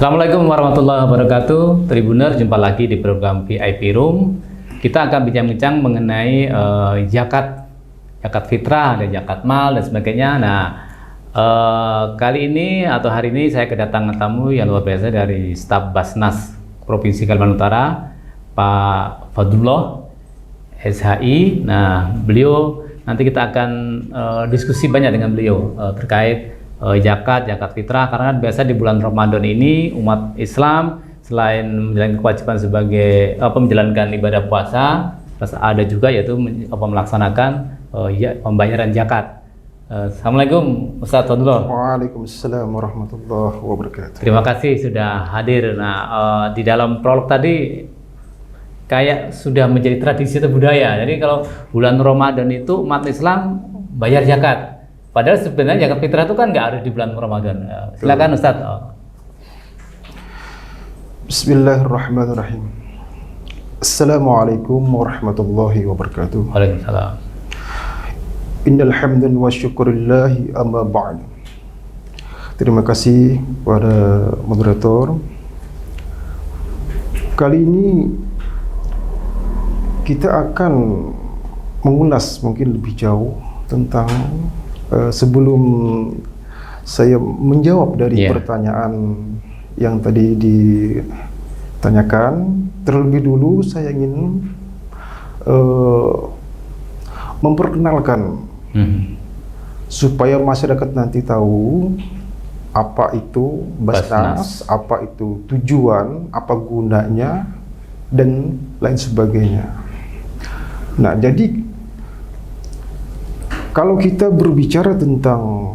Assalamualaikum warahmatullahi wabarakatuh. Tribuner, jumpa lagi di program VIP Room. Kita akan bincang-bincang mengenai zakat fitrah, dan zakat mal dan sebagainya. Nah, kali ini atau hari ini saya kedatangan tamu yang luar biasa dari staf Basnas Provinsi Kalimantan Utara, Pak Fadlullah SHI. Nah, beliau nanti kita akan diskusi banyak dengan beliau terkait zakat fitrah, karena biasa di bulan Ramadan ini umat Islam selain menjalankan kewajiban sebagai menjalankan ibadah puasa, ada juga yaitu melaksanakan pembayaran zakat. Assalamualaikum Ustaz Fadlullah. Waalaikumsalam warahmatullahi wabarakatuh. Terima kasih sudah hadir. Nah, di dalam prolog tadi kayak sudah menjadi tradisi atau budaya. Jadi kalau bulan Ramadan itu umat Islam bayar zakat. Padahal sebenarnya zakat fitrah itu kan nggak harus di bulan Ramadan. Silakan Ustaz. Bismillahirrahmanirrahim. Assalamualaikum warahmatullahi wabarakatuh. Waalaikumsalam. Innal hamdan wa syukrillahi amma ba'd. Terima kasih kepada moderator. Kali ini kita akan mengulas mungkin lebih jauh tentang sebelum saya menjawab dari pertanyaan yang tadi ditanyakan, terlebih dulu saya ingin memperkenalkan supaya masyarakat nanti tahu apa itu Basnas, apa itu tujuan, apa gunanya, dan lain sebagainya. Nah, jadi kalau kita berbicara tentang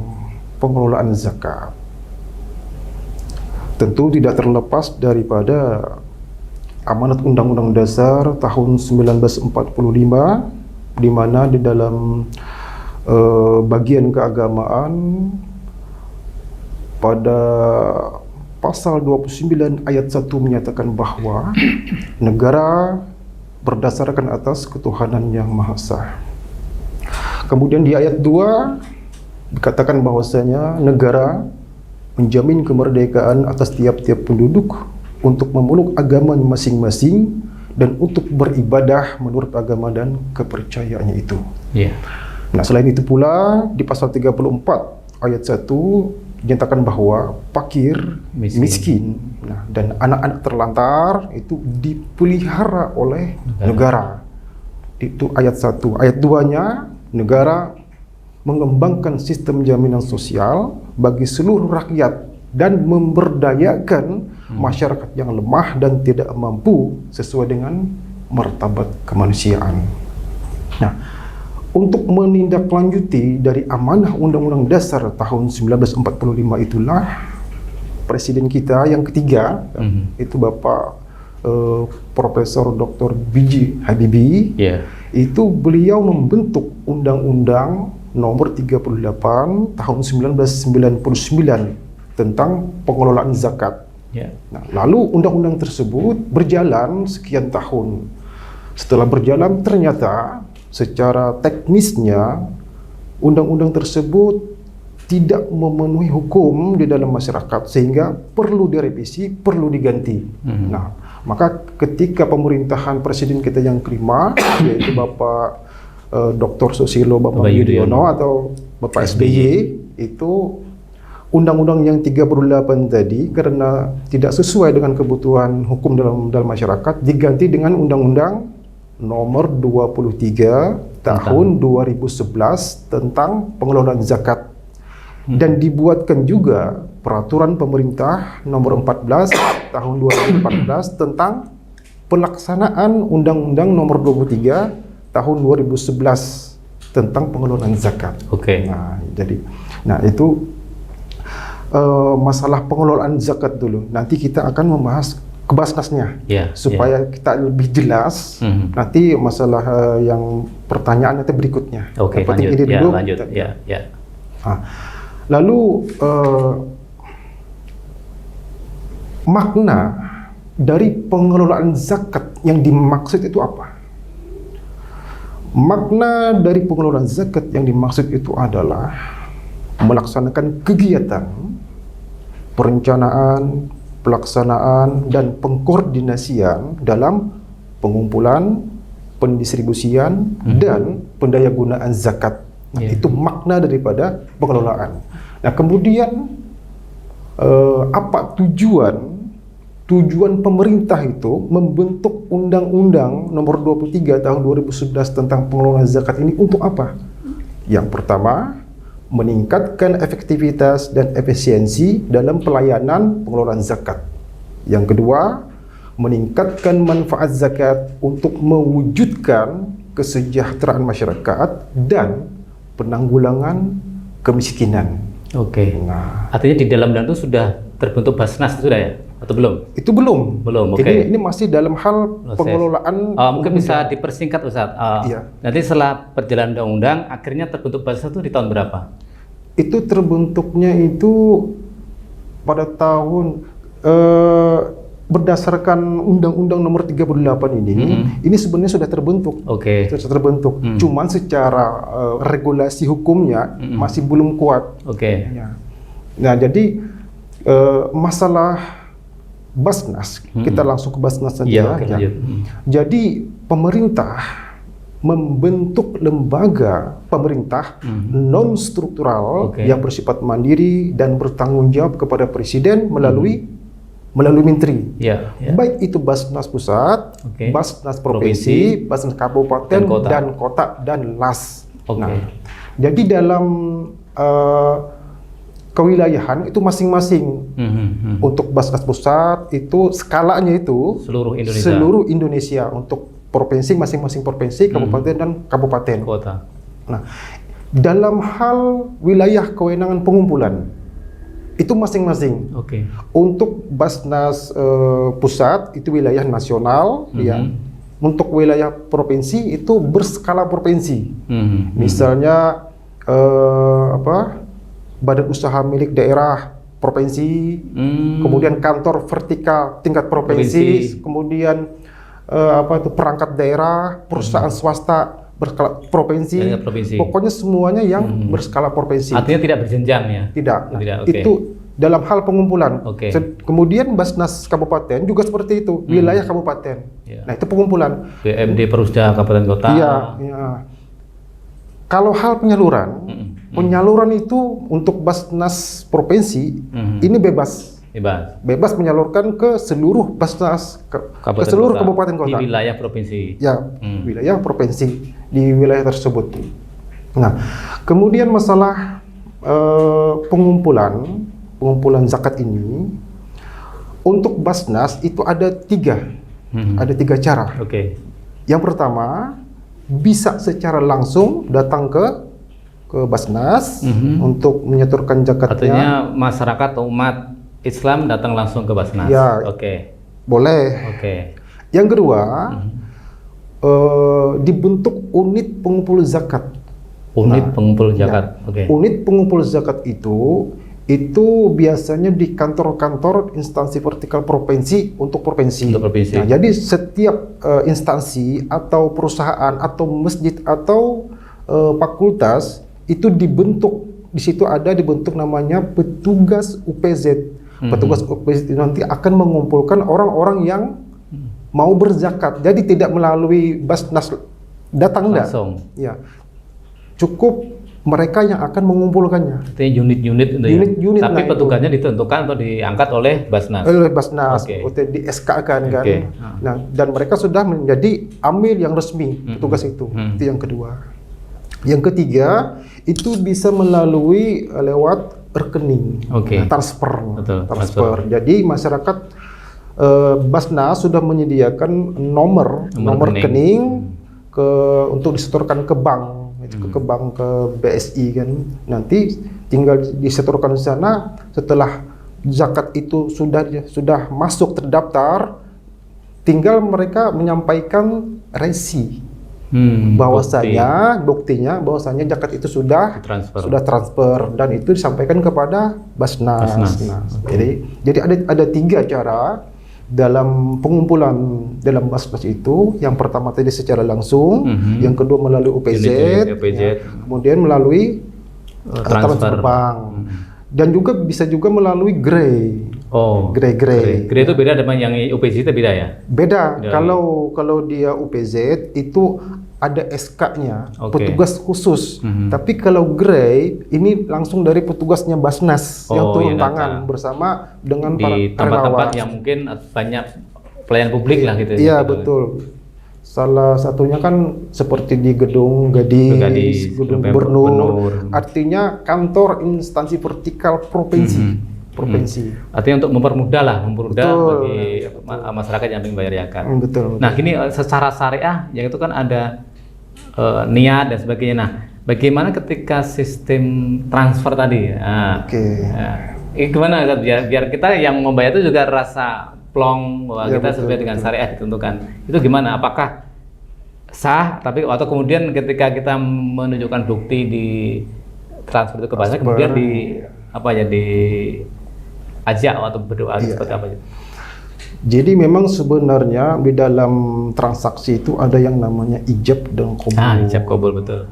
pengelolaan zakat, tentu tidak terlepas daripada amanat Undang-Undang Dasar tahun 1945, di mana di dalam bagian keagamaan pada pasal 29 ayat 1 menyatakan bahwa negara berdasarkan atas ketuhanan yang Maha Esa. Kemudian di ayat 2 dikatakan bahwasanya negara menjamin kemerdekaan atas tiap-tiap penduduk untuk memeluk agama masing-masing dan untuk beribadah menurut agama dan kepercayaannya itu. Nah, selain itu pula di pasal 34 ayat 1 dinyatakan bahwa fakir, miskin, nah, dan anak-anak terlantar itu dipelihara oleh negara. Itu ayat 1. Ayat 2-nya, negara mengembangkan sistem jaminan sosial bagi seluruh rakyat dan memberdayakan masyarakat yang lemah dan tidak mampu sesuai dengan martabat kemanusiaan. Nah, untuk menindaklanjuti dari amanah Undang-Undang Dasar tahun 1945 itulah Presiden kita yang ketiga, itu Bapak Profesor Dr. B.J. Habibie, itu beliau membentuk Undang-Undang nomor 38 tahun 1999 tentang pengelolaan zakat. Nah, lalu undang-undang tersebut berjalan sekian tahun. Setelah berjalan, ternyata secara teknisnya undang-undang tersebut tidak memenuhi hukum di dalam masyarakat, sehingga perlu direvisi, perlu diganti. Nah, maka ketika pemerintahan presiden kita yang kelima, yaitu Bapak Dr. Susilo Bambang Yudhoyono atau Bapak SBY, itu undang-undang yang 38 tadi karena tidak sesuai dengan kebutuhan hukum dalam masyarakat, diganti dengan Undang-Undang nomor 23 tahun 2011 tentang pengelolaan zakat. Dan dibuatkan juga peraturan pemerintah nomor 14 tahun 2014 tentang pelaksanaan Undang-Undang nomor 23 tahun 2011 tentang pengelolaan zakat. Nah, itu masalah pengelolaan zakat dulu. Nanti kita akan membahas ke Basnasnya, supaya kita lebih jelas. Nanti masalah yang pertanyaan nanti berikutnya. Yang penting ini dulu. Lanjut. Lalu makna dari pengelolaan zakat yang dimaksud itu apa? Makna dari pengelolaan zakat yang dimaksud itu adalah melaksanakan kegiatan perencanaan, pelaksanaan dan pengkoordinasian dalam pengumpulan, pendistribusian dan pendayagunaan zakat. Nah, itu makna daripada pengelolaan. Nah, kemudian apa tujuan pemerintah itu membentuk Undang-Undang Nomor 23 Tahun 2011 tentang pengelolaan zakat ini untuk apa? Yang pertama, meningkatkan efektivitas dan efisiensi dalam pelayanan pengelolaan zakat. Yang kedua, meningkatkan manfaat zakat untuk mewujudkan kesejahteraan masyarakat dan penanggulangan kemiskinan. Oke. Nah, Artinya di dalam undang itu sudah terbentuk Basnas sudah ya? Atau belum? itu belum. Belum, oke. Ini masih dalam hal Proses. pengelolaan. Mungkin bisa dipersingkat Ustaz. Iya. Nanti setelah perjalanan undang-undang, akhirnya terbentuk Basnas itu di tahun berapa? Itu terbentuknya itu pada tahun berdasarkan Undang-Undang Nomor 38 ini sebenarnya sudah terbentuk. Oke. Sudah terbentuk. Cuman secara regulasi hukumnya masih belum kuat. Oke. Ya. Nah, jadi masalah Basnas, kita langsung ke Basnas saja. Iya, oke, lanjut. Jadi pemerintah membentuk lembaga pemerintah non struktural yang bersifat mandiri dan bertanggung jawab kepada presiden melalui menteri. Ya, ya. Baik itu Basnas pusat, Basnas provinsi, Basnas kabupaten dan kota dan LAS. Nah, jadi dalam kewilayahan itu masing-masing. Untuk Basnas pusat itu skalanya itu seluruh Indonesia. Untuk provinsi masing-masing provinsi, kabupaten dan kabupaten kota. Nah, dalam hal wilayah kewenangan pengumpulan itu masing-masing. Untuk Basnas pusat itu wilayah nasional, ya. Untuk wilayah provinsi itu berskala provinsi. Misalnya badan usaha milik daerah provinsi, kemudian kantor vertikal tingkat provinsi, kemudian perangkat daerah, perusahaan swasta berskala provinsi. Pokoknya semuanya yang berskala provinsi. Artinya tidak berjenjang ya? Tidak. Itu dalam hal pengumpulan. Kemudian Basnas kabupaten juga seperti itu, wilayah kabupaten. Nah, itu pengumpulan. BMD Perusda kabupaten kota. Iya, ya. Kalau hal penyaluran itu untuk Basnas provinsi ini bebas menyalurkan ke seluruh Basnas ke seluruh kabupaten kota di wilayah provinsi. Ya, wilayah provinsi di wilayah tersebut. Nah, kemudian masalah pengumpulan zakat ini untuk Basnas itu ada tiga cara. Yang pertama, bisa secara langsung datang ke Basnas untuk menyetorkan zakatnya. Artinya masyarakat atau umat Islam datang langsung ke Basnas. Ya, boleh. Yang kedua, dibentuk unit pengumpul zakat. Unit pengumpul zakat. Unit pengumpul zakat itu biasanya di kantor-kantor instansi vertikal provinsi untuk provinsi. Nah, jadi setiap instansi atau perusahaan atau masjid atau fakultas itu dibentuk, di situ ada dibentuk namanya petugas UPZ. Petugas UPZ itu nanti akan mengumpulkan orang-orang yang mau berzakat. Jadi tidak melalui Basnas datang langsung. Ya. Cukup mereka yang akan mengumpulkannya. Itu unit-unit itu ya. Unit, tapi petugasnya ditentukan atau diangkat oleh Basnas. Oleh Basnas, di SK-kan kan. Nah, dan mereka sudah menjadi amil yang resmi petugas itu. Itu yang kedua. Yang ketiga, itu bisa melalui lewat rekening, transfer. Jadi masyarakat Basnas sudah menyediakan nomor rekening untuk disetorkan ke bank. Ke bank, ke BSI kan, nanti tinggal disetorkan di sana. Setelah zakat itu sudah masuk terdaftar, tinggal mereka menyampaikan resi buktinya bahwasanya zakat itu sudah transfer dan itu disampaikan kepada Basnas. Nah, jadi ada tiga cara dalam pengumpulan dalam Basnas itu. Yang pertama tadi secara langsung, yang kedua melalui UPZ, kemudian melalui transfer bank, dan juga bisa juga melalui GREI. Oh, Grey. Grey itu beda dengan yang UPZ itu beda ya? Beda. Beda. Kalau dia UPZ itu ada SK-nya, Oke. petugas khusus. Mhm. Tapi kalau Grey ini langsung dari petugasnya Basnas yang Oh, turun yang tangan datang. bersama dengan para Di tempat-tempat relawan. yang mungkin banyak pelayan publik lah gitu. Iya, gitu. betul. Salah satunya kan seperti di Gedung Gadis, Gedung Gubernur. Artinya kantor instansi vertikal provinsi. Artinya untuk mempermudah Betul. bagi masyarakat yang ingin bayar zakat. Betul. Nah, gini secara syariah yang itu kan ada niat dan sebagainya. Nah, bagaimana ketika sistem transfer tadi? Nah, Oke. ini gimana Ustaz? biar kita yang membayar itu juga rasa plong bahwa Ya, kita betul, sesuai dengan betul. syariah ditentukan. Itu gimana? Apakah sah atau kemudian ketika kita menunjukkan bukti di transfer itu ke bank, kemudian diajak atau berdoa seperti apa gitu? Jadi memang sebenarnya di dalam transaksi itu ada yang namanya ijab dan qabul. Ijab qabul, betul.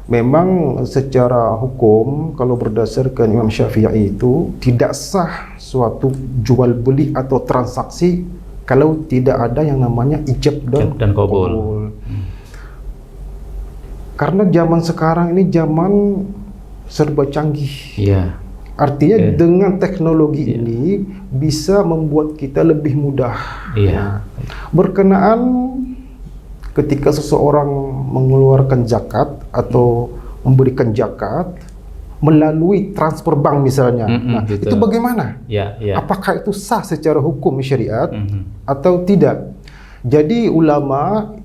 Memang secara hukum kalau berdasarkan Imam Syafi'i itu tidak sah suatu jual beli atau transaksi kalau tidak ada yang namanya ijab dan qabul. Karena zaman sekarang ini zaman serba canggih. Iya. Artinya dengan teknologi ini bisa membuat kita lebih mudah. Iya. Berkenaan ketika seseorang mengeluarkan zakat atau memberikan zakat melalui transfer bank misalnya. Nah, betul. itu bagaimana? Ya. Apakah itu sah secara hukum syariat atau tidak? Jadi ulama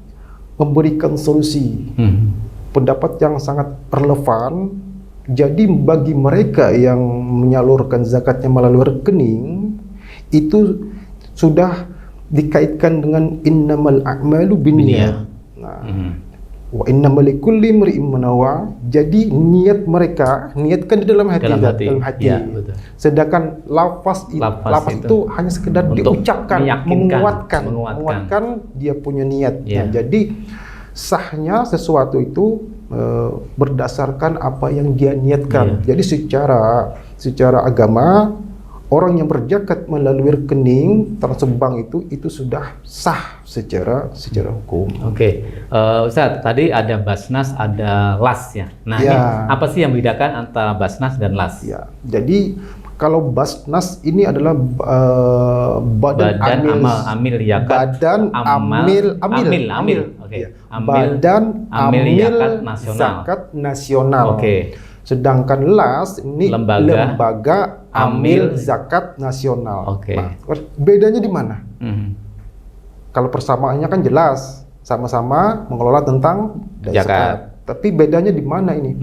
memberikan solusi. Pendapat yang sangat relevan. Jadi bagi mereka yang menyalurkan zakatnya melalui rekening itu sudah dikaitkan dengan innamal a'malu binniyat. Nah, wa innamal likulli imri'in ma nawa. Jadi niat mereka niatkan di dalam hati. Ya, betul. Sedangkan lafaz itu hanya sekedar diucapkan, menguatkan dia punya niat. Ya. Nah, jadi sahnya sesuatu itu berdasarkan apa yang dia niatkan. Jadi secara agama orang yang berzakat melalui rekening transfer bank itu sudah sah secara hukum. Oke. Ustaz, tadi ada Basnas, ada LAS ya. Nah, ini apa sih yang membedakan antara Basnas dan LAS? Ya. Jadi kalau Basnas ini adalah Badan Amil Zakat. Badan Amil. Oke. Badan Amil Zakat Nasional. Oke. Sedangkan LAS ini Lembaga Amil Zakat Nasional. Oke. Nah, bedanya di mana? Kalau persamaannya kan jelas, sama-sama mengelola tentang zakat. Tapi bedanya di mana ini?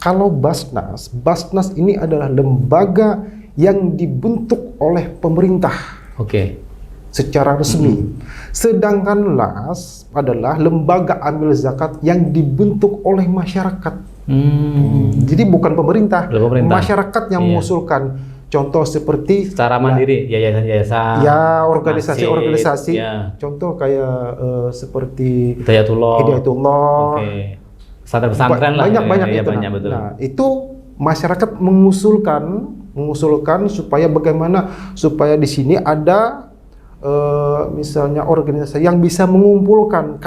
Kalau Basnas ini adalah lembaga yang dibentuk oleh pemerintah. Oke. Secara resmi. Sedangkan LAS adalah lembaga amil zakat yang dibentuk oleh masyarakat. Jadi bukan pemerintah. Masyarakat yang mengusulkan. Contoh seperti secara mandiri, yayasan-yayasan. Ya, organisasi-organisasi. Ya. Contoh kayak seperti Hidayatullah. Oke. Pesantren lah. Banyak itu. Betul. Nah, itu masyarakat mengusulkan supaya bagaimana supaya di sini ada misalnya organisasi yang bisa mengumpulkan.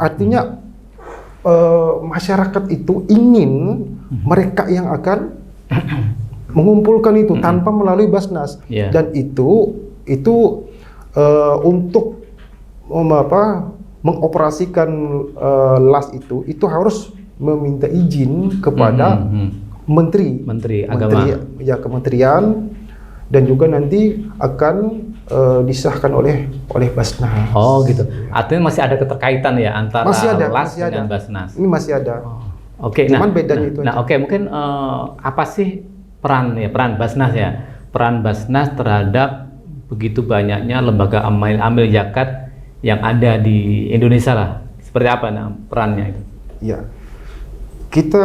Artinya masyarakat itu ingin mereka yang akan mengumpulkan itu tanpa melalui Basnas. Dan itu untuk mengoperasikan LAS itu harus meminta izin kepada menteri agama, ya, kementerian, dan juga nanti akan disahkan oleh Basnas. Oh gitu. Artinya masih ada keterkaitan ya antara LAS dengan Basnas. Ini masih ada. Oke. Cuman bedanya itu. Nah, oke, mungkin apa sih peran Basnas ya? Peran Basnas terhadap begitu banyaknya lembaga amil zakat yang ada di Indonesia lah. Seperti apa perannya itu? Ya. Kita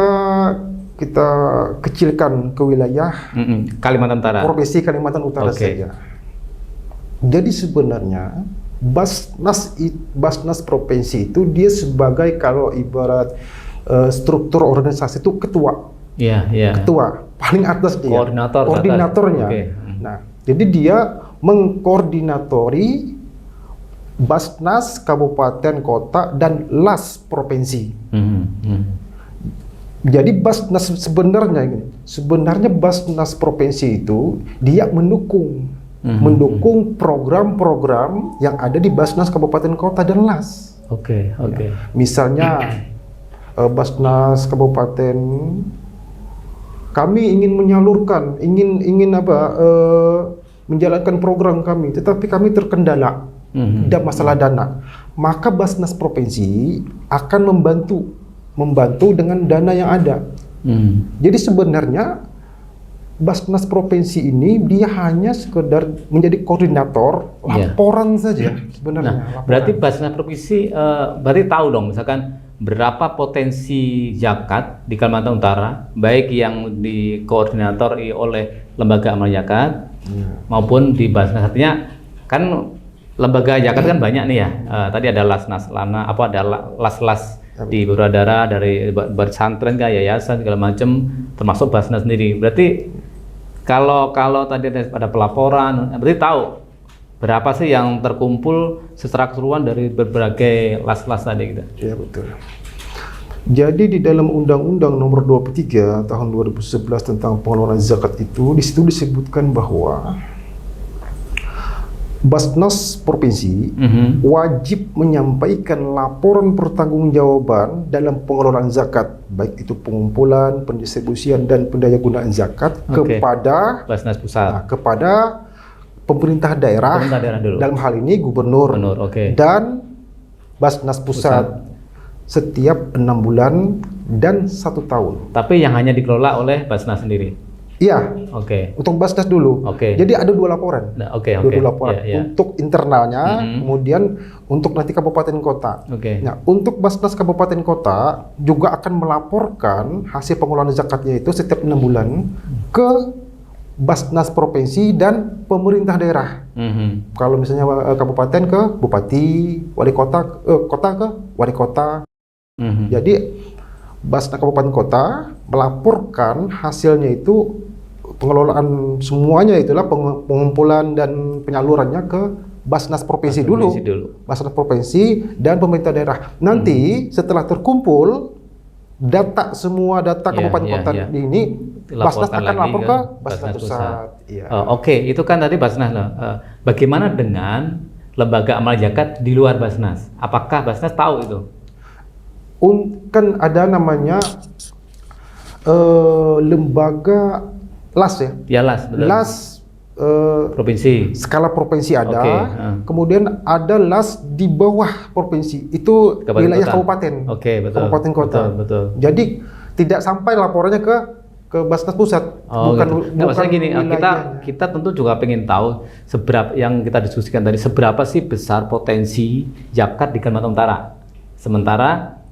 kecilkan ke wilayah Kalimantan Utara. Provinsi Kalimantan Utara saja. Jadi sebenarnya Basnas provinsi itu dia sebagai kalau ibarat struktur organisasi itu ketua. Iya. Ketua paling atas dia. Koordinatornya. Nah, Jadi dia mengkoordinatori Basnas kabupaten kota dan LAS provinsi. Jadi Basnas sebenarnya Basnas provinsi itu dia mendukung program-program yang ada di Basnas kabupaten kota dan LAS. Oke. Misalnya Basnas kabupaten kami ingin menyalurkan, menjalankan program kami, tetapi kami terkendala dan masalah dana. Maka Basnas provinsi akan membantu dengan dana yang ada. Jadi sebenarnya Basnas provinsi ini dia hanya sekedar menjadi koordinator laporan saja sebenarnya. Nah, berarti Basnas provinsi berarti tahu dong misalkan berapa potensi zakat di Kalimantan Utara, baik yang dikoordinatori oleh lembaga amal zakat maupun di Basnas. Artinya kan lembaga zakat kan banyak nih ya. Tadi ada Lasnas, ada las-las di beberapa daerah, dari pesantren, yayasan segala macam, termasuk Basnas sendiri. Berarti kalau tadi ada pelaporan, berarti tahu berapa sih yang terkumpul secara keseluruhan dari berbagai las-las tadi gitu. Ya betul. Jadi di dalam Undang-Undang Nomor 23 Tahun 2011 tentang pengelolaan zakat itu, di situ disebutkan bahwa Basnas provinsi wajib menyampaikan laporan pertanggungjawaban dalam pengelolaan zakat, baik itu pengumpulan, pendistribusian dan pendayagunaan zakat kepada Basnas pusat, kepada pemerintah daerah dulu. Dalam hal ini gubernur dan Basnas pusat setiap 6 bulan dan 1 tahun. Tapi yang hanya dikelola oleh Basnas sendiri. Iya. Untuk Basnas dulu. Jadi ada 2 laporan. Dua laporan untuk internalnya, kemudian untuk nanti kabupaten kota. Nah, untuk Basnas kabupaten kota juga akan melaporkan hasil pengelolaan zakatnya itu setiap 6 bulan ke Basnas provinsi dan pemerintah daerah. Kalau misalnya kabupaten ke bupati, wali kota, kota ke wali kota. Jadi Basnas kabupaten kota melaporkan hasilnya itu, pengelolaan semuanya itulah pengumpulan dan penyalurannya ke Basnas provinsi dulu. Basnas provinsi dan pemerintah daerah. Nanti setelah terkumpul semua data kabupaten kota ini, Basnas akan lapor ke Basnas pusat. Itu kan tadi Basnas loh. Bagaimana dengan lembaga amal zakat di luar Basnas? Apakah Basnas tahu itu? Kan ada namanya lembaga LAS ya. Ya LAS, betul. LAS provinsi. Skala provinsi ada. Kemudian ada LAS di bawah provinsi. Itu wilayah kabupaten. Betul. Kabupaten kota. Betul. Jadi tidak sampai laporannya ke Basnas pusat. Bukan maksudnya gini, kita tentu juga pengen tahu yang kita diskusikan tadi, seberapa sih besar potensi zakat di Kalimantan Utara. Sementara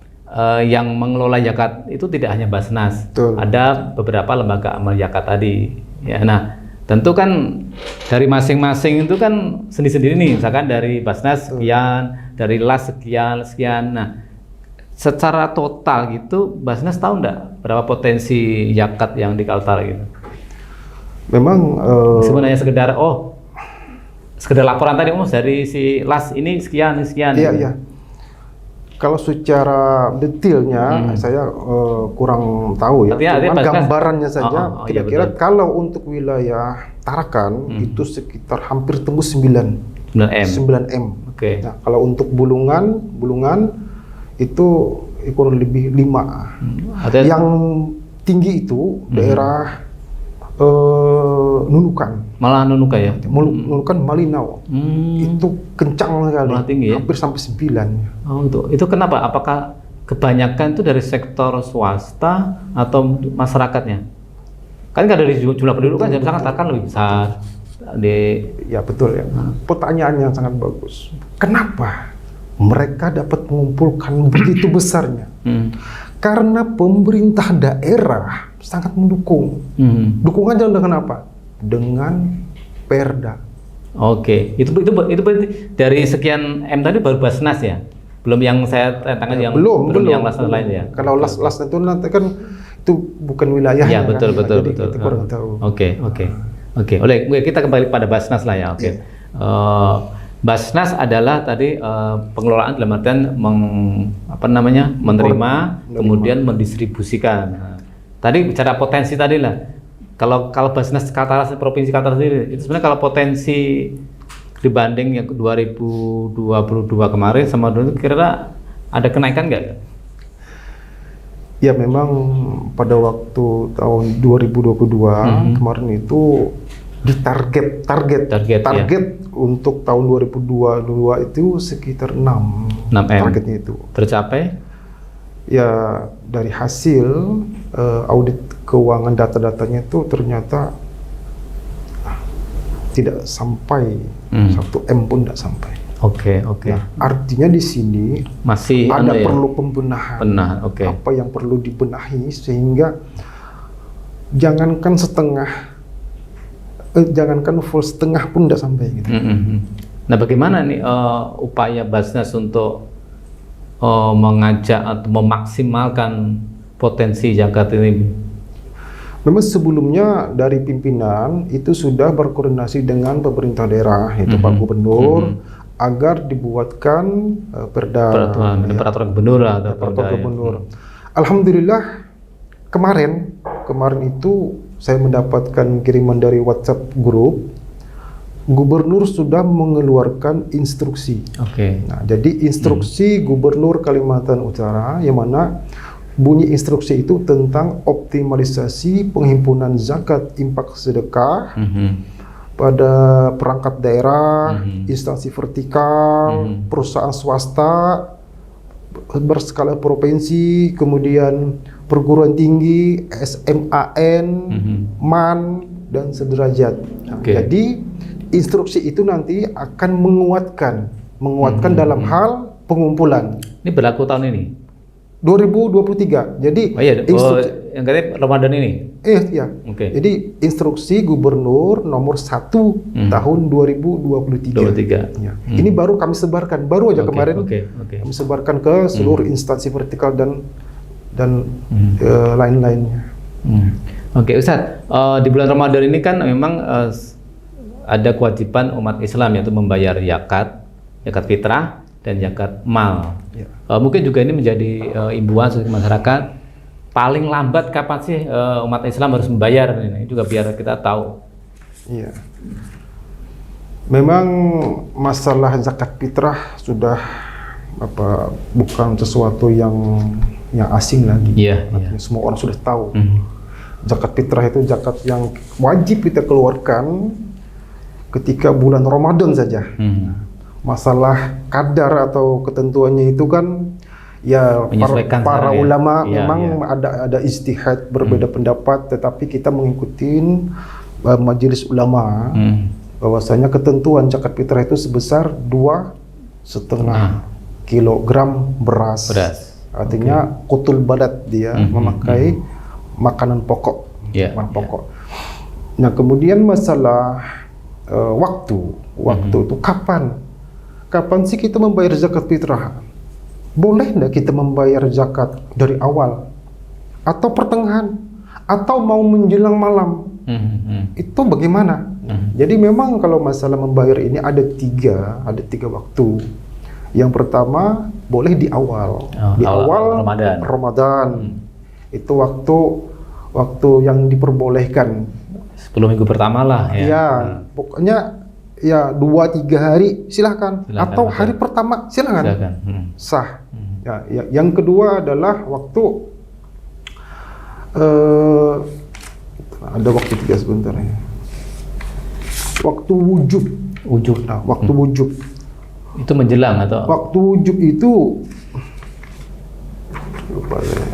yang mengelola zakat itu tidak hanya Basnas, ada beberapa lembaga amal zakat tadi. Ya, nah, tentu kan dari masing-masing itu kan sendiri-sendiri nih, misalkan dari Basnas sekian, dari LAS sekian. Nah, secara total gitu, Basnas tahu nggak berapa potensi zakat yang di Kaltara gitu? Memang sebenarnya sekedar laporan tadi, dari si LAS ini sekian. Iya. Kalau secara detailnya saya kurang tahu ya. Cuman gambarannya saja kira-kira kalau untuk wilayah Tarakan itu sekitar hampir tembus 9 M. Nah, kalau untuk bulungan itu kurang lebih 5. Yang tinggi itu daerah Nunukan. Malah Nunukan ya? Nunukan Malinau. Itu kencang sekali. Malah tinggi ya? Hampir sampai 9. Itu kenapa? Apakah kebanyakan itu dari sektor swasta atau masyarakatnya? Kan dari jumlah penduduk kan sangat akan lebih besar. Ya betul ya. Pertanyaan yang sangat bagus. Kenapa mereka dapat mengumpulkan begitu besarnya? Karena pemerintah daerah sangat mendukung. Dukungannya dengan apa? Dengan Perda. Itu berarti dari sekian M tadi baru Basnas ya? Belum yang saya tanyakan yang belum yang las lain ya? Kalau las itu nanti kan itu bukan wilayahnya. Ya betul. Kurang tahu. Oke, kita kembali pada Basnas lah ya. Oke. Basnas adalah tadi pengelolaan dalam artian menerima, kemudian mendistribusikan. Nah, tadi bicara potensi tadi lah. Kalau Basnas Kaltara, Provinsi Kaltara sendiri, itu sebenarnya kalau potensi dibanding yang 2022 kemarin sama dulu, kira-kira ada kenaikan nggak? Ya memang pada waktu tahun 2022 kemarin itu ditarget ya. Untuk tahun 2022 itu sekitar 6 M. Targetnya itu tercapai? Ya dari hasil audit keuangan data-datanya itu ternyata tidak sampai 1 M pun tidak sampai. Oke. Nah, artinya di sini masih ada perlu pembenahan. Oke. Apa yang perlu dibenahi sehingga jangankan full setengah pun tidak sampai gitu. Nah, bagaimana nih upaya Basnas untuk mengajak atau memaksimalkan potensi zakat ini? Memang sebelumnya dari pimpinan itu sudah berkoordinasi dengan pemerintah daerah, yaitu Pak Gubernur, agar dibuatkan peraturan gubernur atau peraturan gubernur. Alhamdulillah kemarin itu saya mendapatkan kiriman dari WhatsApp grup, gubernur sudah mengeluarkan instruksi. Nah, jadi instruksi Gubernur Kalimantan Utara yang mana bunyi instruksi itu tentang optimalisasi penghimpunan zakat infak sedekah pada perangkat daerah, instansi vertikal, perusahaan swasta berskala provinsi, kemudian perguruan tinggi, SMAN, MAN, dan sederajat. Jadi instruksi itu nanti akan menguatkan dalam hal pengumpulan. Ini berlaku tahun ini? 2023. Jadi yang katanya Ramadan ini? Iya. Jadi instruksi Gubernur nomor 1 tahun 2023. Ya. Ini baru kami sebarkan, baru aja kemarin kami sebarkan ke seluruh instansi vertikal dan lain-lainnya. Oke, Ustadz, di bulan Ramadan ini kan memang ada kewajiban umat Islam yaitu membayar zakat fitrah dan zakat mal. Mungkin juga ini menjadi imbauan sebagai masyarakat, paling lambat kapan sih umat Islam harus membayar ini juga biar kita tahu. Iya. Memang masalah zakat fitrah sudah bukan sesuatu yang asing lagi. Semua orang sudah tahu. Zakat fitrah itu zakat yang wajib kita keluarkan ketika bulan Ramadan saja. Masalah kadar atau ketentuannya itu kan ya para ulama memang ada ijtihad berbeda pendapat, tetapi kita mengikuti majelis ulama bahwasanya ketentuan zakat fitrah itu sebesar 2,5 kilogram beras. Artinya qutul balad, dia memakai makanan pokok. Nah, kemudian masalah waktu itu kapan sih kita membayar zakat fitrah? Boleh nggak kita membayar zakat dari awal atau pertengahan atau mau menjelang malam? Itu bagaimana? Jadi memang kalau masalah membayar ini ada tiga waktu. Yang pertama boleh di awal, awal Ramadan. Itu waktu yang diperbolehkan. 10 minggu pertama lah ya. Pokoknya ya 2-3 hari silahkan. Atau hari pertama silahkan. Sah. Yang kedua adalah waktu ada waktu 3 sebentar ya. Waktu wujub. Nah, waktu wujub. Itu menjelang atau? Waktu wujub itu lupa saya.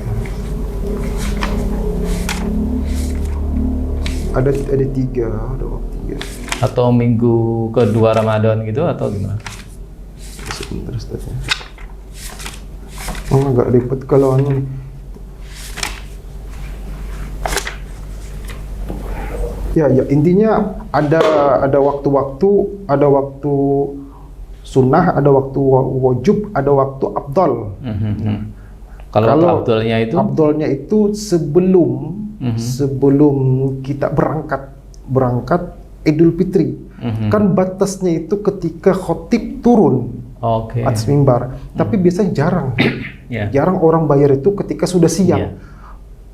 Ada 3, ada waktu 3. Atau minggu kedua Ramadan gitu atau gimana? Sebentar saja. Agak ribet kalau anu. Ya intinya ada waktu-waktu, ada waktu sunnah, ada waktu wajib, ada waktu afdal. Kalau afdalnya itu? Afdalnya itu sebelum kita berangkat berangkat Idul Fitri. Kan batasnya itu ketika khotib turun Oke. atas mimbar. Tapi biasanya jarang. Ya. Jarang orang bayar itu ketika sudah siang.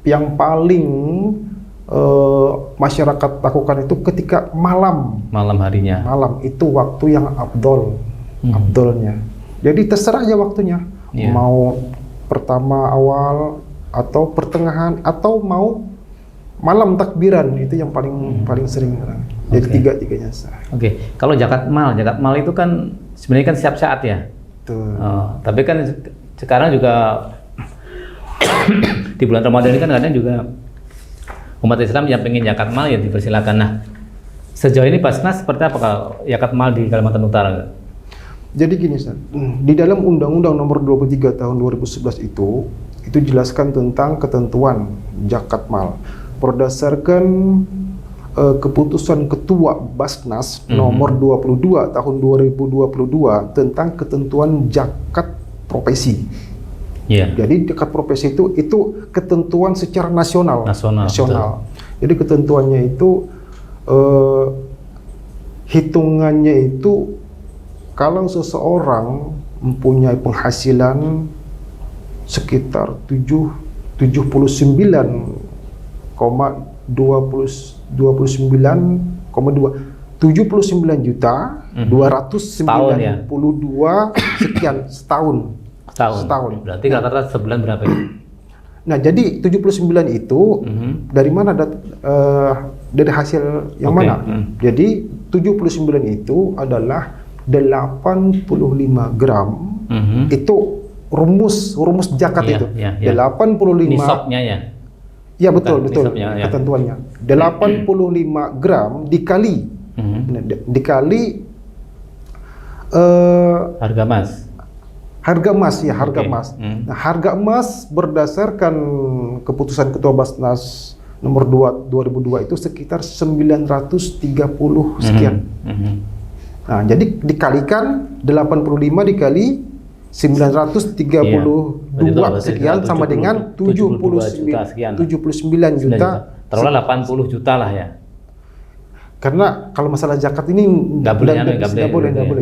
Yang paling masyarakat lakukan itu ketika malam. Malam harinya. Malam itu waktu yang abdolnya. Jadi terserah aja waktunya. Mau pertama awal atau pertengahan atau mau malam takbiran, itu yang paling sering. Jadi tiga-tiganya sah. Kalau zakat mal itu kan sebenarnya kan setiap saat ya. Betul. Tapi kan sekarang juga di bulan Ramadan ini kan kadang juga umat Islam yang pengen zakat mal ya dipersilakan. Nah, sejauh ini Basnas seperti apa kalau zakat mal di Kalimantan Utara? Jadi gini, Ustaz. Di dalam Undang-Undang Nomor 23 Tahun 2011 itu jelaskan tentang ketentuan zakat mal. Berdasarkan keputusan Ketua Basnas Nomor 22 Tahun 2022 tentang ketentuan zakat profesi. Jadi zakat profesi itu ketentuan secara nasional. Jadi ketentuannya itu hitungannya itu kalau seseorang mempunyai penghasilan sekitar 79 juta 292 sekian setahun. Berarti rata-rata sebulan berapa ya? Nah, jadi 79 itu dari mana dari hasil yang mana? Jadi 79 itu adalah 85 gram. Itu rumus zakat itu. 85 nisabnya ya. Ya betul ketentuannya. 85 gram dikali harga emas. Harga emas. Nah, harga emas berdasarkan keputusan Ketua Basnas nomor 2 2002 itu sekitar 930 sekian. Nah, jadi dikalikan 85 dikali 932 sekian sama dengan 79 juta. Taruhlah 80 juta lah ya. Karena kalau masalah zakat ini nggak boleh.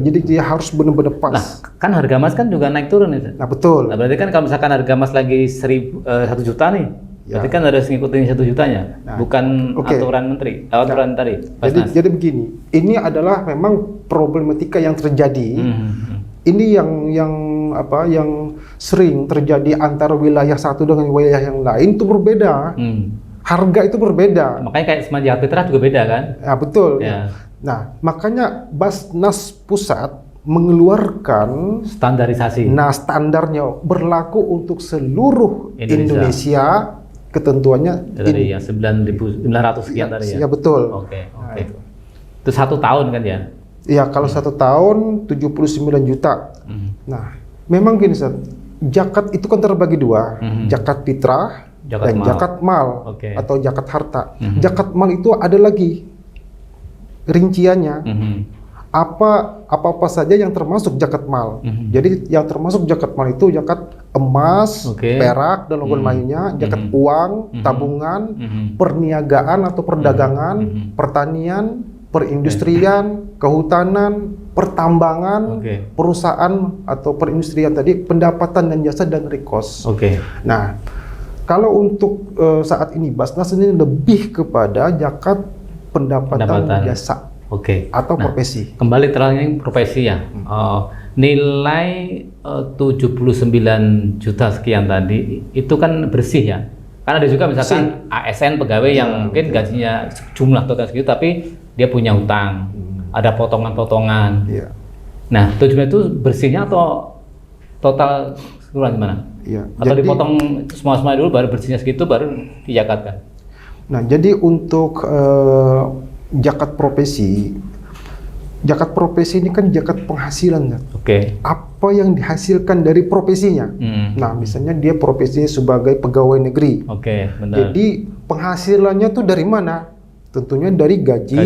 Jadi dia harus benar-benar pas. Nah, kan harga emas kan juga naik turun itu. Nah, betul. Nah, berarti kan kalau misalkan harga emas lagi 1 juta nih, berarti kan harus ngikutin 1 jutanya, bukan aturan menteri, aturan tadi. Jadi begini, ini adalah memang problematika yang terjadi. Ini yang sering terjadi antara wilayah satu dengan wilayah yang lain itu berbeda. Harga itu berbeda. Makanya kayak semacam fitrah juga beda kan? Ya, betul. Nah, makanya Basnas Pusat mengeluarkan standarisasi. Nah, standarnya berlaku untuk seluruh Indonesia. Ketentuannya dari yang 9.900 sekian tadi ya? Ya, betul. Nah, itu 1 tahun kan ya? Ya, kalau 1 tahun 79 juta. Nah, memang gini, zakat itu kan terbagi dua, zakat fitrah dan zakat mal atau zakat harta. Zakat mal itu ada lagi rinciannya. Apa saja yang termasuk zakat mal. Jadi yang termasuk zakat mal itu zakat emas, perak dan logam lainnya, zakat uang, tabungan, perniagaan atau perdagangan, pertanian, perindustrian, kehutanan, pertambangan, perusahaan atau perindustrian tadi, pendapatan dan jasa dan rekos. Nah, kalau untuk saat ini Basnas ini lebih kepada zakat pendapatan jasa atau profesi. Kembali terakhir profesi ya. Nilai 79 juta sekian tadi itu kan bersih ya. Karena ada juga misalkan ASN pegawai yang mungkin gajinya jumlah total segitu tapi dia punya hutang, ada potongan-potongan. Nah, tujuannya itu bersihnya atau total keseluruhan gimana? Atau jadi, dipotong semua dulu baru bersihnya segitu baru dizakatkan? Nah, jadi untuk zakat profesi ini kan zakat penghasilan. Apa yang dihasilkan dari profesinya? Nah, misalnya dia profesinya sebagai pegawai negeri. Jadi penghasilannya tuh dari mana? Tentunya dari gaji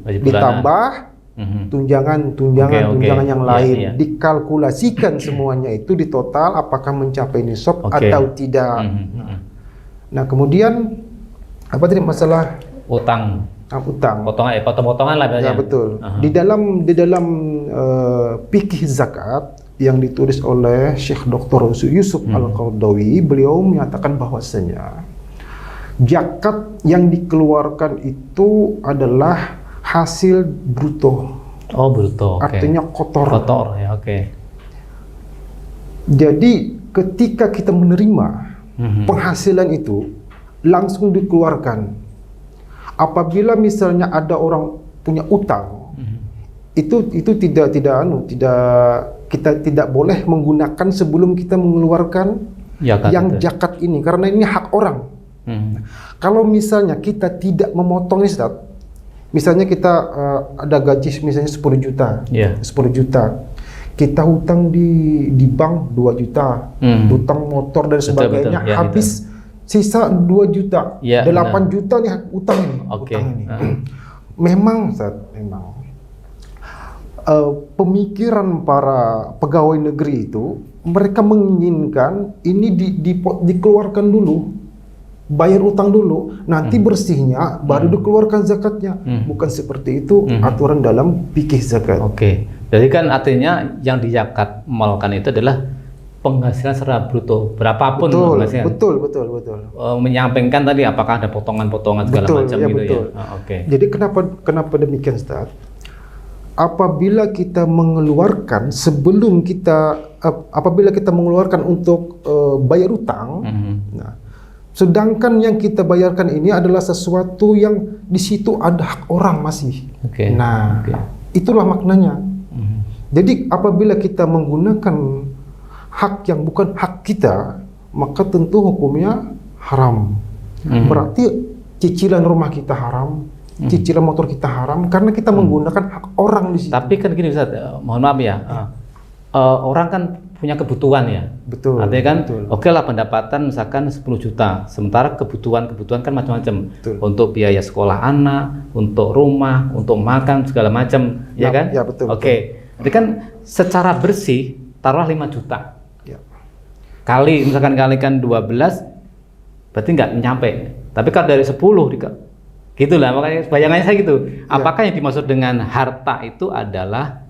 ditambah tunjangan yang lain. Dikalkulasikan semuanya itu di total apakah mencapai nisab atau tidak. Nah, kemudian apa tadi masalah utang? utang. Potong-potongan lah Ya biasanya. betul. Aha. Di dalam fikih zakat yang ditulis oleh Syekh Dr. Yusuf Al-Qaradawi, beliau menyatakan bahwasanya zakat yang dikeluarkan itu adalah hasil bruto. Oh, bruto. Oke. Artinya kotor. Kotor ya, oke. Jadi ketika kita menerima penghasilan itu langsung dikeluarkan. Apabila misalnya ada orang punya utang, itu tidak kita tidak boleh menggunakan sebelum kita mengeluarkan zakat ini, karena ini hak orang. Kalau misalnya kita tidak memotong ini, Ustaz, misalnya kita ada gaji misalnya 10 juta, 10 juta, kita hutang di bank 2 juta, hutang motor dan sebagainya, betul. Ya, habis sisa 2 juta, ya, 8 juta nih utang ini. Oke. Utang ini. Memang, Ustaz, memang pemikiran para pegawai negeri itu, mereka menginginkan ini dikeluarkan dulu, bayar utang dulu, nanti bersihnya baru dikeluarkan zakatnya. Bukan seperti itu aturan dalam fikih zakat. Oke. Jadi kan artinya yang dizakat malkan itu adalah penghasilan secara bruto, berapapun penghasilan. Betul. Menyampaikan tadi apakah ada potongan-potongan segala macam ya, gitu betul. ya. Oke. Jadi kenapa demikian, Ustaz? Apabila kita mengeluarkan apabila kita mengeluarkan untuk bayar utang, nah, sedangkan yang kita bayarkan ini adalah sesuatu yang di situ ada hak orang masih. Oke. Nah, itulah maknanya. Jadi apabila kita menggunakan hak yang bukan hak kita, maka tentu hukumnya haram. Berarti cicilan rumah kita haram, cicilan motor kita haram, karena kita menggunakan hak orang di situ. Tapi kan gini Ustaz, mohon maaf ya, orang kan punya kebutuhan ya. Betul. Artinya kan, betul. oke lah pendapatan misalkan 10 juta, sementara kebutuhan kan macam-macam. Untuk biaya sekolah anak, untuk rumah, untuk makan segala macam, ya kan? Ya, betul. Oke. Jadi kan secara bersih taruhlah 5 juta. Ya. Misalkan kalikan 12, berarti nggak nyampe. Tapi kalau dari 10 gitulah, makanya bayangannya saya gitu. Apakah yang dimaksud dengan harta itu adalah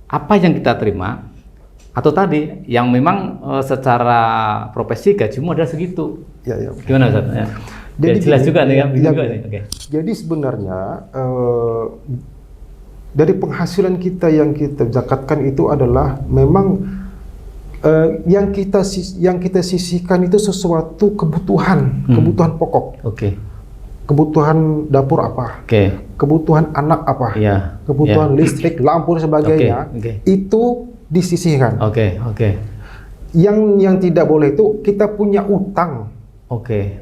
apa yang kita terima, atau tadi yang memang secara profesi gajimu adalah segitu? Ya. Gimana Ustaz? Ya. Jadi jelas juga nih kan? Okay. Jadi sebenarnya dari penghasilan kita yang kita zakatkan itu adalah memang yang kita sisihkan itu sesuatu kebutuhan pokok. Oke. Kebutuhan dapur apa? Oke. Kebutuhan anak apa? Iya. Kebutuhan listrik, lampu dan sebagainya. Itu disisihkan. Oke. Yang tidak boleh itu kita punya utang. Oke.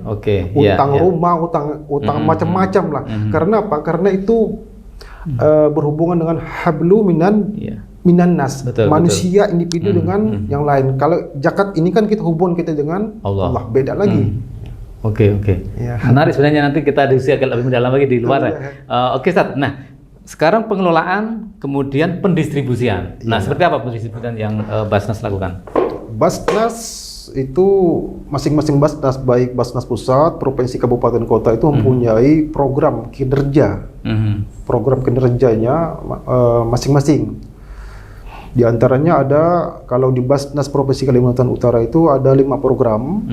Utang rumah, utang macam-macam lah. Karena apa? Karena itu berhubungan dengan hablu minan nas, manusia individu dengan yang lain. Kalau zakat ini kan kita dengan Allah, beda lagi. Oke. Ya. Menarik sebenarnya, nanti kita diskusi agak lebih mendalam lagi di luar ya. Oke Ustaz. Nah, sekarang pengelolaan kemudian pendistribusian. Nah, seperti apa pendistribusian yang Basnas lakukan? Basnas itu masing-masing Basnas, baik Basnas pusat, provinsi, kabupaten, kota itu mempunyai program kinerja. Program kinerjanya masing-masing. Di antaranya ada, kalau di Basnas Provinsi Kalimantan Utara itu ada 5 program.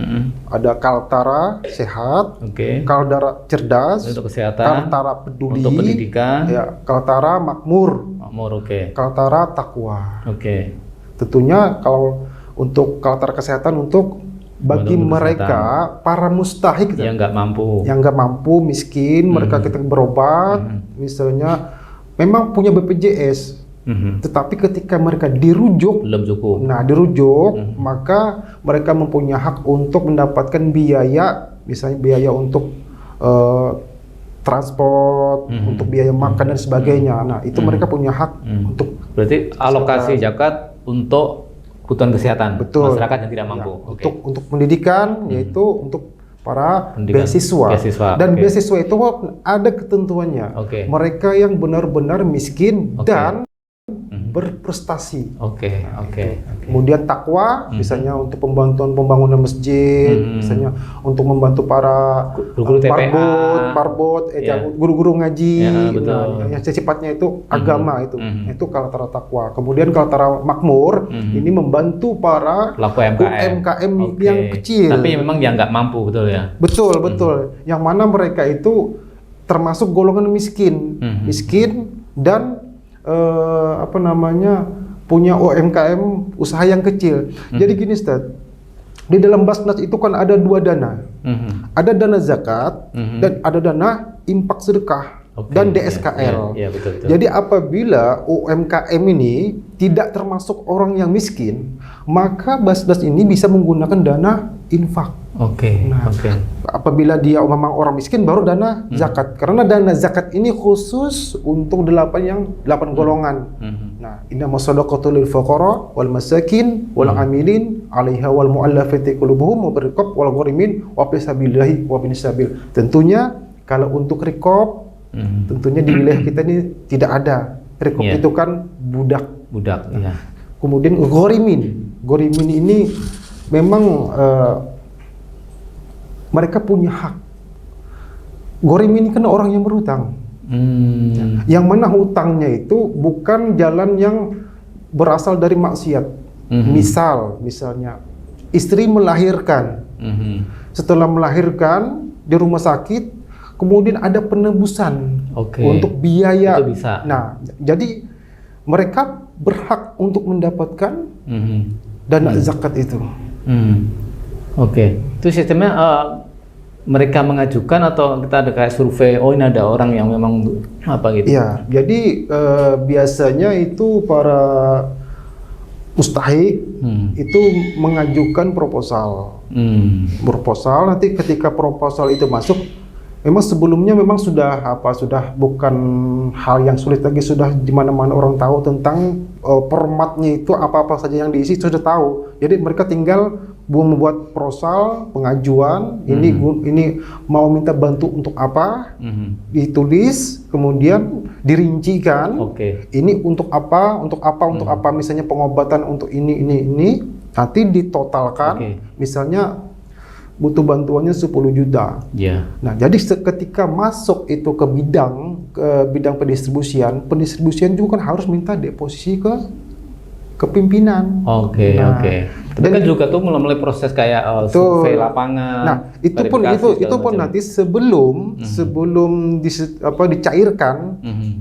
Ada Kaltara Sehat, Kaltara Cerdas, untuk kesehatan, Kaltara Peduli, untuk pendidikan, Kaltara Makmur, Kaltara Takwa. Tentunya kalau untuk Kaltara Kesehatan untuk bagi mereka para mustahik yang nggak mampu, miskin, mereka kita berobat, misalnya memang punya BPJS. Tetapi ketika mereka dirujuk, belum cukup. Nah, maka mereka mempunyai hak untuk mendapatkan biaya, misalnya biaya untuk transport, untuk biaya makan dan sebagainya. Nah, itu mereka punya hak untuk. Berarti alokasi zakat untuk kebutuhan kesehatan masyarakat yang tidak mampu. Untuk pendidikan, yaitu untuk para beasiswa. Dan beasiswa itu ada ketentuannya. Mereka yang benar-benar miskin dan berprestasi. Oke. Kemudian takwa, misalnya untuk pembangunan masjid, misalnya untuk membantu para guru-guru TPA, parbot, guru-guru ngaji, Ya, betul. nah, yang sifatnya itu agama itu kaltara takwa. Kemudian kaltara makmur, ini membantu para pelaku UMKM yang kecil. Tapi memang yang nggak mampu, betul ya? Betul. Yang mana mereka itu termasuk golongan miskin, dan punya UMKM usaha yang kecil. Jadi gini, Ustaz, di dalam Basnas itu kan ada 2 dana. Ada dana zakat dan ada dana impak sedekah dan DSKL. Betul. Jadi apabila UMKM ini tidak termasuk orang yang miskin, maka Basnas ini bisa menggunakan dana infak. Apabila dia memang orang miskin, baru dana zakat. Karena dana zakat ini khusus untuk 8 golongan. Nah, innamas shadaqatu lil fuqara wal masakin wal amilin 'alaiha wal mu'allafati qulubuhum wa birqab wal gharimin wa fi sabilillahi wa bin sabil. Tentunya kalau untuk riqab, tentunya di wilayah kita ini tidak ada. Riqab itu kan budak. Kemudian gharimin ini memang mereka punya hak. Gharimin ini kan orang yang berhutang. Yang mana hutangnya itu bukan jalan yang berasal dari maksiat. Misalnya istri melahirkan. Setelah melahirkan di rumah sakit, kemudian ada penebusan untuk biaya. Itu bisa. Nah, jadi mereka berhak untuk mendapatkan dana zakat itu. Itu sistemnya mereka mengajukan atau kita ada kayak survei, ini ada orang yang memang apa gitu? Iya, jadi biasanya itu para mustahik itu mengajukan proposal. Proposal, nanti ketika proposal itu masuk, memang sebelumnya memang sudah bukan hal yang sulit lagi, sudah di mana-mana orang tahu tentang formatnya itu, apa-apa saja yang diisi sudah tahu. Jadi mereka tinggal membuat proposal, pengajuan, ini mau minta bantu untuk apa, ditulis, kemudian dirincikan, ini untuk apa, misalnya pengobatan untuk ini, nanti ditotalkan, misalnya butuh bantuannya 10 juta. Nah, jadi ketika masuk itu ke bidang pendistribusian juga kan harus minta deposisi ke pimpinan. Tapi kan juga tuh mulai proses kayak survei lapangan. Nah, itu pun nanti sebelum dicairkan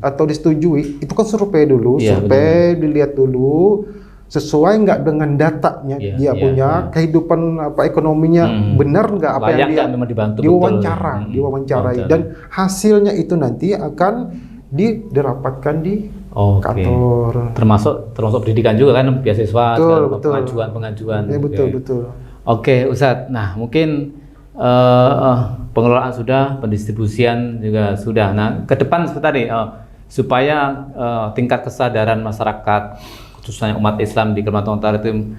atau disetujui, itu kan survei dulu, dilihat dulu sesuai nggak dengan datanya dia punya kehidupan ekonominya benar nggak apa yang dia memang dibantu diwawancarai dan hasilnya itu nanti akan dirapatkan di kantor. Termasuk pendidikan juga kan, beasiswa, pengajuan. Betul. Oke, Ustadz. Nah, mungkin pengelolaan sudah, pendistribusian juga sudah. Nah, ke depan seperti tadi supaya tingkat kesadaran masyarakat, khususnya umat Islam di Kalimantan Utara itu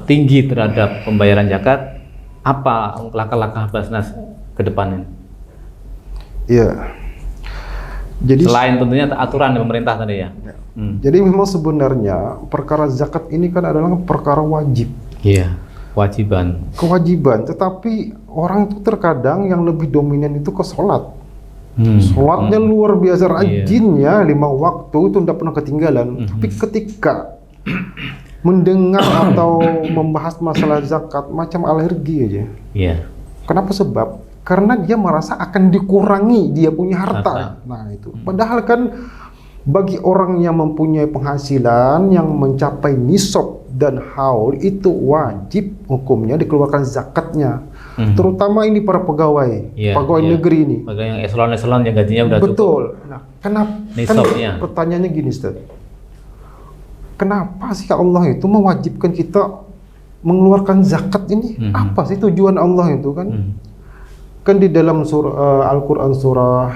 tinggi terhadap pembayaran zakat, apa langkah-langkah Basnas ke depannya? Iya. Jadi selain tentunya aturan dari pemerintah tadi ya. Jadi memang sebenarnya perkara zakat ini kan adalah perkara wajib. Kewajiban. Tetapi orang itu terkadang yang lebih dominan itu ke sholat. Sholatnya luar biasa rajinnya, 5 waktu itu tidak pernah ketinggalan. Tapi ketika mendengar atau membahas masalah zakat macam alergi aja. Kenapa? Sebab karena dia merasa akan dikurangi dia punya harta. Nah itu. Padahal kan bagi orang yang mempunyai penghasilan yang mencapai nisab dan haul itu wajib hukumnya dikeluarkan zakatnya. Terutama ini para pegawai, pegawai negeri ini. Pegawai yang eselon-eselon yang gajinya udah cukup. Betul. Nah, kenapa? Kan pertanyaannya gini, Ustaz. Kenapa sih Allah itu mewajibkan kita mengeluarkan zakat ini? Apa sih tujuan Allah itu kan? Kan di dalam Al-Quran surah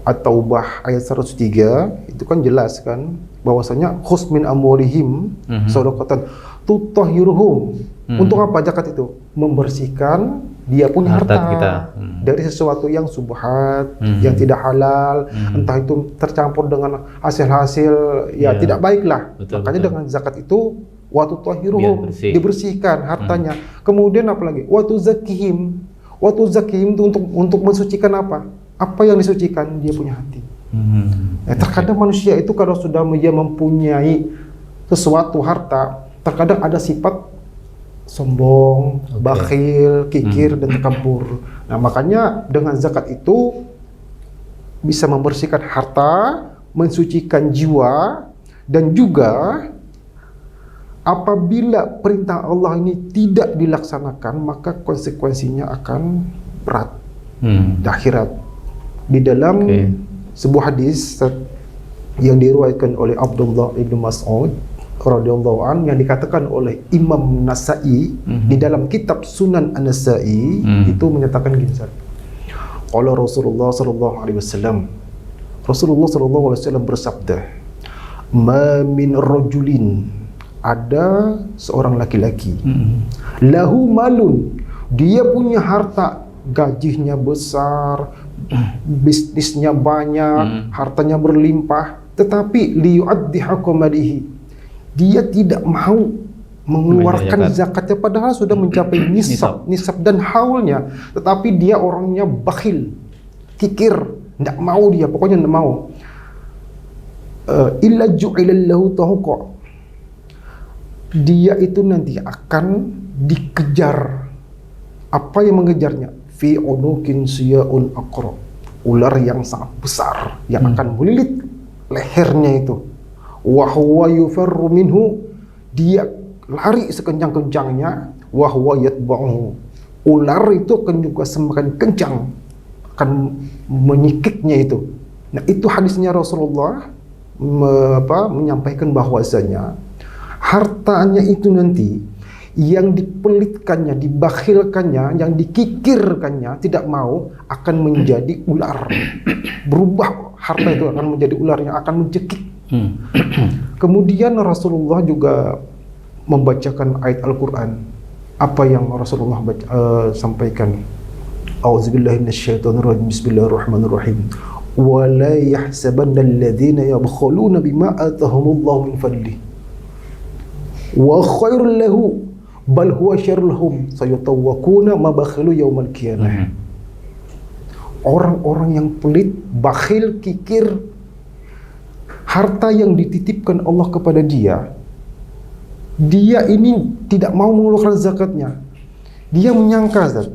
At-Taubah ayat 103 itu kan jelas kan bahwasanya khus min amwalihim shadaqatan tutahhiruhum. Untuk apa zakat itu? Membersihkan dia punya Harta harta kita. dari sesuatu yang subhat, yang tidak halal, entah itu tercampur dengan hasil-hasil Ya. tidak baik lah. Betul, Makanya betul. dengan zakat itu waktu Biar tahiruhum, bersih. dibersihkan hartanya. Kemudian apa lagi? Waktu zakihim itu untuk mensucikan apa? Apa yang disucikan? Dia punya hati. Terkadang manusia itu kalau sudah dia mempunyai sesuatu harta, terkadang ada sifat sombong, bakhil, kikir, dan takabur. Nah, makanya dengan zakat itu bisa membersihkan harta, mensucikan jiwa, dan juga apabila perintah Allah ini tidak dilaksanakan, maka konsekuensinya akan berat di akhirat. Di dalam sebuah hadis yang diriwayatkan oleh Abdullah ibnu Mas'ud radhiyallahu an, yang dikatakan oleh Imam Nasa'i di dalam kitab Sunan An-Nasa'i, itu menyatakan gini, qala Rasulullah sallallahu alaihi wasallam, Rasulullah sallallahu alaihi wasallam bersabda, ma min rajulin, ada seorang laki-laki, lahu malun, dia punya harta, gajinya besar, bisnisnya banyak, hartanya berlimpah, tetapi liyu'addi haqqamalihi, dia tidak mau mengeluarkan zakatnya padahal sudah mencapai nisab dan haulnya, tetapi dia orangnya bakhil, kikir, tidak mau, dia pokoknya tidak mau. Illa ju'ilallahu tahuqa, dia itu nanti akan dikejar. Apa yang mengejarnya? Fi unukin siyaun aqra, ular yang sangat besar yang akan melilit lehernya itu. Wa huwa yufarru minhu, dia lari sekencang-kencangnya. Wa huwa yatba'uhu, ular itu akan juga semakin kencang, akan menyikiknya itu. Nah, itu hadisnya Rasulullah menyampaikan bahwasanya hartanya itu nanti yang dipelitkannya, dibakhilkannya, yang dikikirkannya, tidak mau, akan menjadi ular. Berubah, harta itu akan menjadi ular yang akan mencekik. Kemudian Rasulullah juga membacakan ayat Al-Quran. Apa yang Rasulullah sampaikan? A'udzubillahi minasyaitonirrajim. Bismillahirrahmanirrahim. Wa la yahsabanna alladhina yabkhuluna bima atahumullahu min fadlihi wa khairul lahu bal huwa syarrul lahum sayutawwaquna ma bakhilu yaumal qiyamah. Orang-orang yang pelit, bakhil, kikir, harta yang dititipkan Allah kepada dia ini tidak mau mengeluarkan zakatnya. Dia menyangka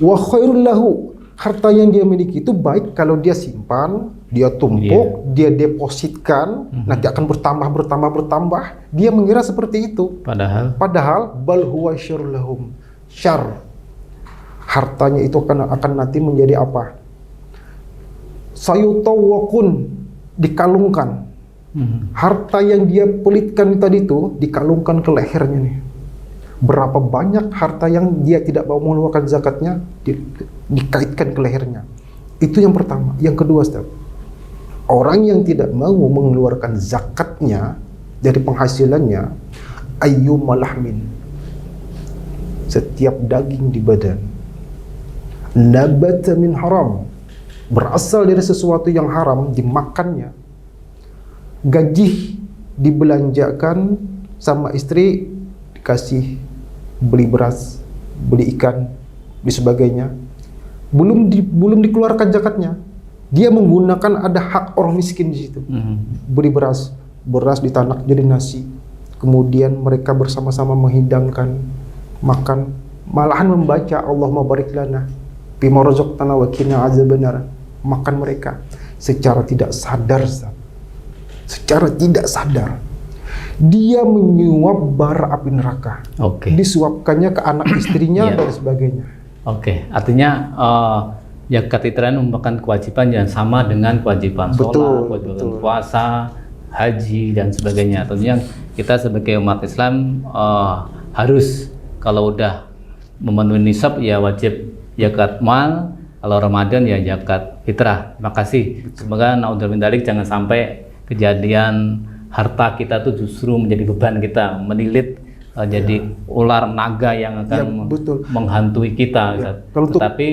wa khairul lahu, harta yang dia miliki itu baik kalau dia simpan, dia tumpuk, dia depositkan, nanti akan bertambah. Dia mengira seperti itu. Padahal bal huwa syarrul lahum. Syar, hartanya itu akan nanti menjadi apa? Sayutawwaqun, dikalungkan. Harta yang dia pelitkan tadi itu dikalungkan ke lehernya nih. Berapa banyak harta yang dia tidak mau mengeluarkan zakatnya dikaitkan ke lehernya. Itu yang pertama. Yang kedua, Ustaz, orang yang tidak mau mengeluarkan zakatnya dari penghasilannya, ayyumalahmin, setiap daging di badan, nabata min haram, berasal dari sesuatu yang haram, dimakannya, gaji dibelanjakan sama istri, dikasih beli beras, beli ikan, dan sebagainya, belum dikeluarkan zakatnya, dia menggunakan, ada hak orang miskin di situ. Beli beras ditanak jadi nasi, kemudian mereka bersama-sama menghidangkan, makan, malahan membaca Allahumma barik lana bima razaqtana wa qina azabannar. Makan mereka secara tidak sadar, dia menyuap bara api neraka. Disuapkannya ke anak istrinya dan sebagainya. Artinya zakat fitrah merupakan kewajiban yang sama dengan kewajiban sholat, kewajiban puasa, haji, dan sebagainya. Tentunya kita sebagai umat Islam harus, kalau udah memenuhi nisab ya wajib zakat mal, kalau Ramadan ya zakat fitrah. Terima kasih. Semoga naudzubillah min dzalik, jangan sampai kejadian harta kita tuh justru menjadi beban kita, menilit jadi ular naga yang akan Ya, betul. menghantui kita, Ya. Ustaz. Kalau untuk Tetapi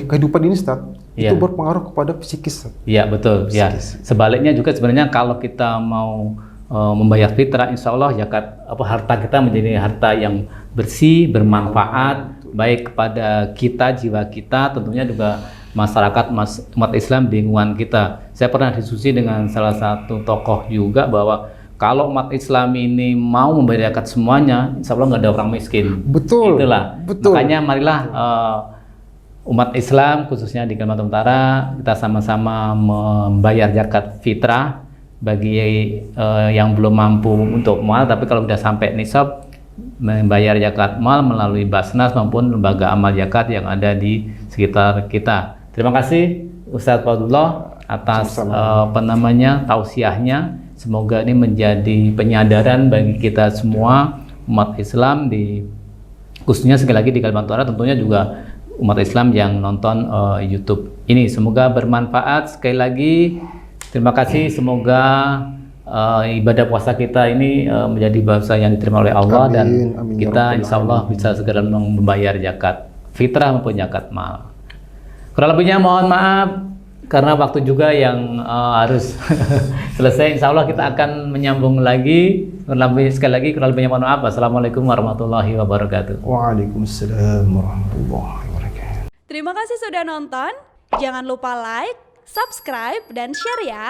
kehidupan ini, Ustaz, Ya. itu berpengaruh kepada psikis, Ustaz. ya betul, ya. Psikis. Sebaliknya juga sebenarnya kalau kita mau membayar fitrah, insya Allah zakat harta kita menjadi harta yang bersih, bermanfaat, baik kepada kita, jiwa kita, tentunya juga masyarakat umat Islam di lingkungan kita. Saya pernah diskusi dengan salah satu tokoh juga bahwa kalau umat Islam ini mau membayar zakat semuanya, insya Allah nggak ada orang miskin. Betul. Itulah. Betul. Makanya marilah umat Islam khususnya di Kalimantan Utara kita sama-sama membayar zakat fitrah bagi yang belum mampu untuk mal, tapi kalau sudah sampai nisab membayar zakat mal melalui Basnas maupun lembaga amal zakat yang ada di sekitar kita. Terima kasih Ustadz Fadlullah atas tausiahnya. Semoga ini menjadi penyadaran bagi kita semua umat Islam khususnya sekali lagi di Kalimantan Utara, tentunya juga umat Islam yang nonton YouTube ini. Semoga bermanfaat. Sekali lagi terima kasih. Semoga ibadah puasa kita ini menjadi puasa yang diterima oleh Allah. Amin, Dan amin, kita insya Allah bisa segera membayar zakat fitrah maupun zakat mal. Kurang lebihnya mohon maaf karena waktu juga yang harus selesai. Insya Allah kita akan menyambung lagi. Sekali lagi kurang lebihnya mohon maaf. Assalamualaikum warahmatullahi wabarakatuh. Waalaikumsalam warahmatullahi wabarakatuh. Terima kasih sudah nonton. Jangan lupa like, subscribe, dan share ya.